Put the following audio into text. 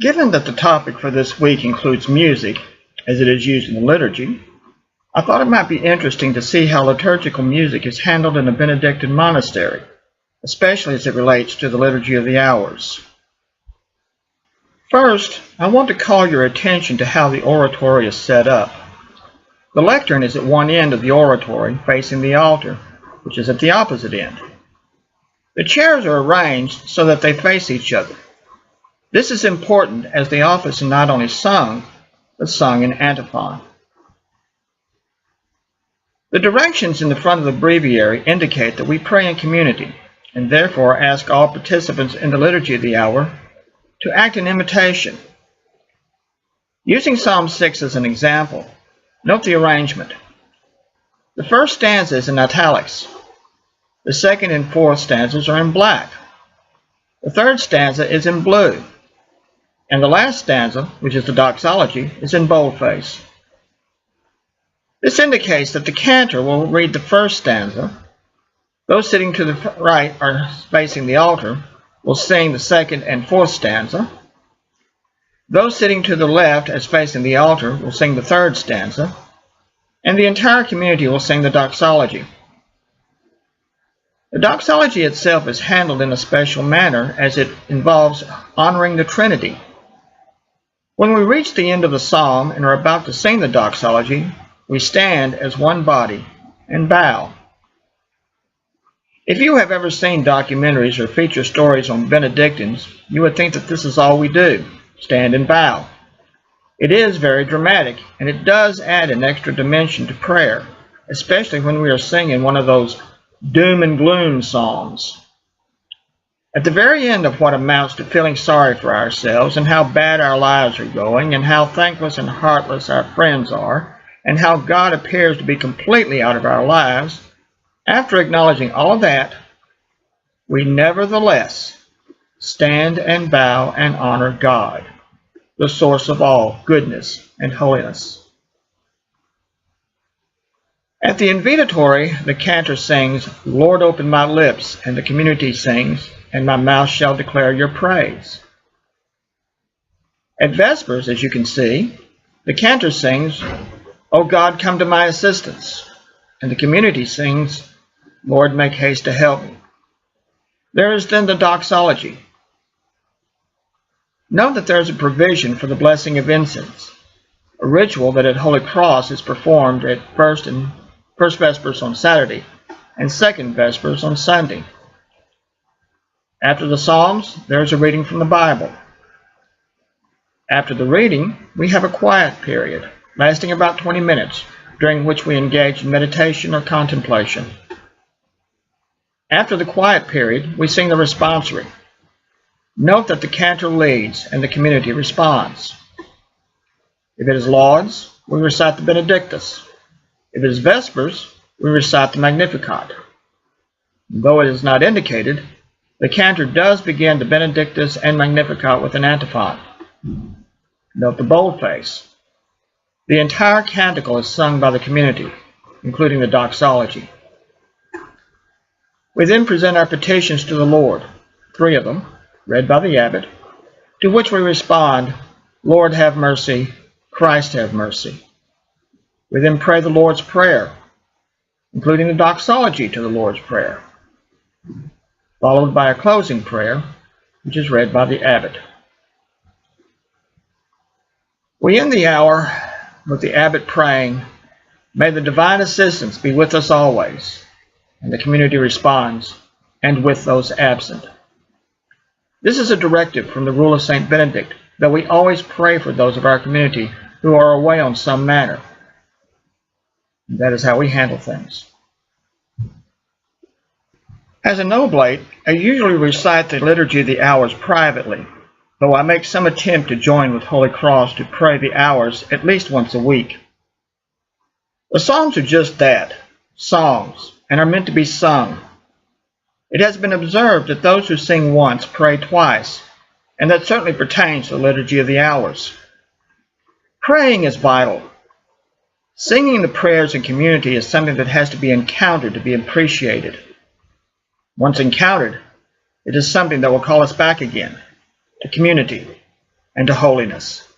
Given that the topic for this week includes music, as it is used in the liturgy, I thought it might be interesting to see how liturgical music is handled in a Benedictine monastery, especially as it relates to the Liturgy of the Hours. First, I want to call your attention to how the oratory is set up. The lectern is at one end of the oratory, facing the altar, which is at the opposite end. The chairs are arranged so that they face each other. This is important as the office is not only sung, but sung in antiphon. The directions in the front of the breviary indicate that we pray in community, and therefore ask all participants in the Liturgy of the Hour to act in imitation. Using Psalm 6 as an example, note the arrangement. The first stanza is in italics. The second and fourth stanzas are in black. The third stanza is in blue. And the last stanza, which is the doxology, is in boldface. This indicates that the cantor will read the first stanza. Those sitting to the right are facing the altar will sing the second and fourth stanza. Those sitting to the left as facing the altar will sing the third stanza. And the entire community will sing the doxology. The doxology itself is handled in a special manner as it involves honoring the Trinity. When we reach the end of the psalm and are about to sing the doxology, we stand as one body and bow. If you have ever seen documentaries or feature stories on Benedictines, you would think that this is all we do, stand and bow. It is very dramatic, and it does add an extra dimension to prayer, especially when we are singing one of those doom and gloom psalms. At the very end of what amounts to feeling sorry for ourselves and how bad our lives are going and how thankless and heartless our friends are and how God appears to be completely out of our lives, after acknowledging all of that, we nevertheless stand and bow and honor God, the source of all goodness and holiness. At the invitatory, the cantor sings, "Lord, open my lips," and the community sings, "And my mouth shall declare your praise." At Vespers, as you can see, the cantor sings, "O God, come to my assistance," and the community sings, "Lord, make haste to help me." There is then the doxology. Note that there is a provision for the blessing of incense, a ritual that at Holy Cross is performed at first Vespers on Saturday and second Vespers on Sunday. After the Psalms, there is a reading from the Bible. After the reading, we have a quiet period, lasting about 20 minutes, during which we engage in meditation or contemplation. After the quiet period, we sing the responsory. Note that the cantor leads and the community responds. If it is Lauds, we recite the Benedictus. If it is Vespers, we recite the Magnificat. Though it is not indicated, the cantor does begin the Benedictus and Magnificat with an antiphon. Note the boldface. The entire canticle is sung by the community, including the doxology. We then present our petitions to the Lord, 3 of them, read by the abbot, to which we respond, "Lord, have mercy, Christ, have mercy." We then pray the Lord's Prayer, including the doxology to the Lord's Prayer, followed by a closing prayer, which is read by the abbot. We end the hour with the abbot praying, "May the divine assistance be with us always," and the community responds, "And with those absent." This is a directive from the rule of St. Benedict that we always pray for those of our community who are away on some matter. And that is how we handle things. As an oblate, I usually recite the Liturgy of the Hours privately, though I make some attempt to join with Holy Cross to pray the hours at least once a week. The Psalms are just that, songs, and are meant to be sung. It has been observed that those who sing once pray twice, and that certainly pertains to the Liturgy of the Hours. Praying is vital. Singing the prayers in community is something that has to be encountered to be appreciated. Once encountered, it is something that will call us back again to community, and to holiness.